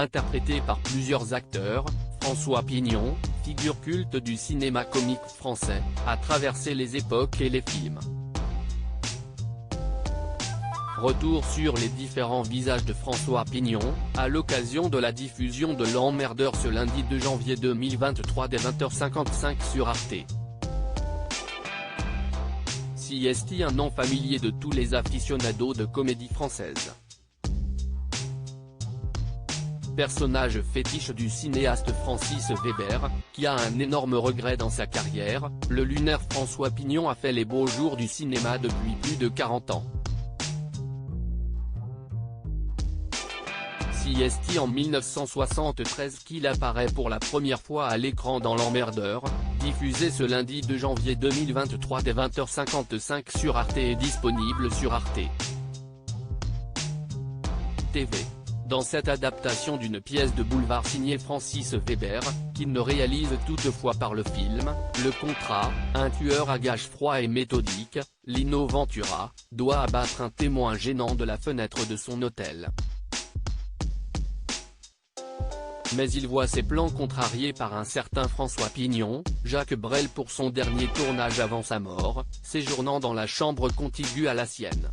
Interprété par plusieurs acteurs, François Pignon, figure culte du cinéma comique français, a traversé les époques et les films. Retour sur les différents visages de François Pignon, à l'occasion de la diffusion de L'Emmerdeur ce lundi 2 janvier 2023 dès 20h55 sur Arte. CST, un nom familier de tous les aficionados de comédie française. Personnage fétiche du cinéaste Francis Weber, qui a un énorme regret dans sa carrière, le lunaire François Pignon a fait les beaux jours du cinéma depuis plus de 40 ans. CST en 1973 qu'il apparaît pour la première fois à l'écran dans L'Emmerdeur, diffusé ce lundi 2 janvier 2023 dès 20h55 sur Arte et disponible sur Arte TV. Dans cette adaptation d'une pièce de boulevard signée Francis Weber, qu'il ne réalise toutefois par le film, Le Contrat, un tueur à gages froid et méthodique, Lino Ventura, doit abattre un témoin gênant de la fenêtre de son hôtel. Mais il voit ses plans contrariés par un certain François Pignon, Jacques Brel pour son dernier tournage avant sa mort, séjournant dans la chambre contiguë à la sienne.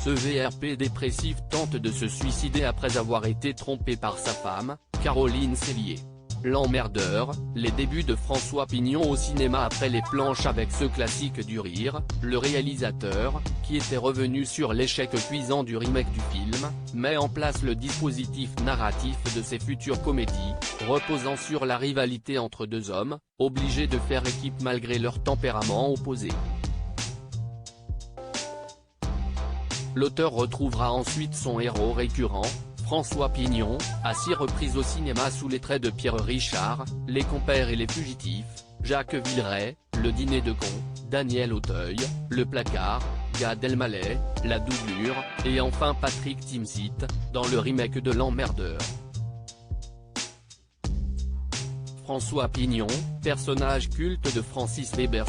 Ce VRP dépressif tente de se suicider après avoir été trompé par sa femme, Caroline Cellier. L'Emmerdeur, les débuts de François Pignon au cinéma après les planches avec ce classique du rire, le réalisateur, qui était revenu sur l'échec cuisant du remake du film, met en place le dispositif narratif de ses futures comédies, reposant sur la rivalité entre deux hommes, obligés de faire équipe malgré leur tempérament opposé. L'auteur retrouvera ensuite son héros récurrent, François Pignon, à 6 reprises au cinéma sous les traits de Pierre Richard, Les Compères et les Fugitifs, Jacques Villeray, Le Dîner de cons, Daniel Auteuil, Le Placard, Gad Elmaleh, La Doublure, et enfin Patrick Timsit, dans le remake de L'Emmerdeur. François Pignon, personnage culte de Francis Weber.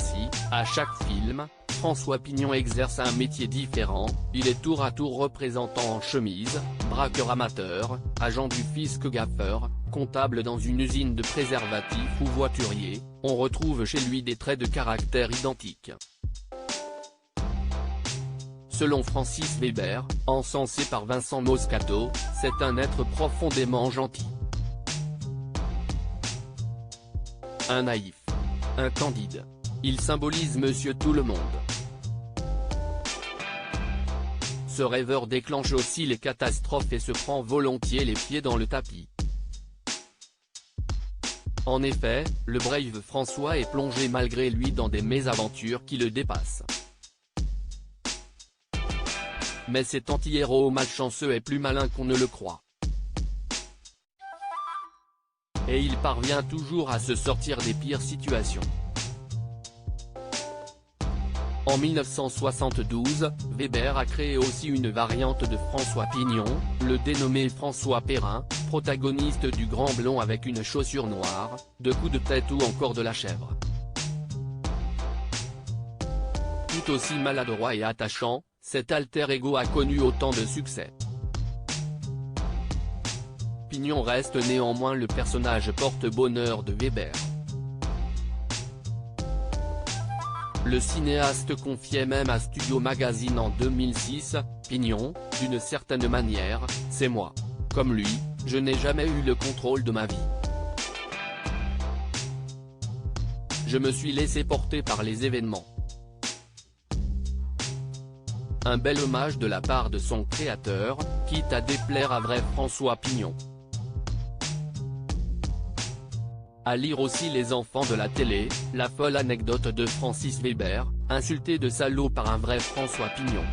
À chaque film, François Pignon exerce un métier différent, il est tour à tour représentant en chemise, braqueur amateur, agent du fisc gaffeur, comptable dans une usine de préservatifs ou voiturier, on retrouve chez lui des traits de caractère identiques. Selon Francis Weber, encensé par Vincent Moscato, c'est un être profondément gentil. Un naïf. Un candide. Il symbolise Monsieur Tout-le-Monde. Ce rêveur déclenche aussi les catastrophes et se prend volontiers les pieds dans le tapis. En effet, le brave François est plongé malgré lui dans des mésaventures qui le dépassent. Mais cet anti-héros malchanceux est plus malin qu'on ne le croit. Et il parvient toujours à se sortir des pires situations. En 1972, Weber a créé aussi une variante de François Pignon, le dénommé François Perrin, protagoniste du grand blond avec une chaussure noire, 2 coups de tête ou encore de la chèvre. Tout aussi maladroit et attachant, cet alter ego a connu autant de succès. Pignon reste néanmoins le personnage porte-bonheur de Weber. Le cinéaste confiait même à Studio Magazine en 2006, Pignon, d'une certaine manière, c'est moi. Comme lui, je n'ai jamais eu le contrôle de ma vie. Je me suis laissé porter par les événements. Un bel hommage de la part de son créateur, quitte à déplaire à vrai François Pignon. À lire aussi Les enfants de la télé, la folle anecdote de Francis Weber, insulté de salaud par un vrai François Pignon.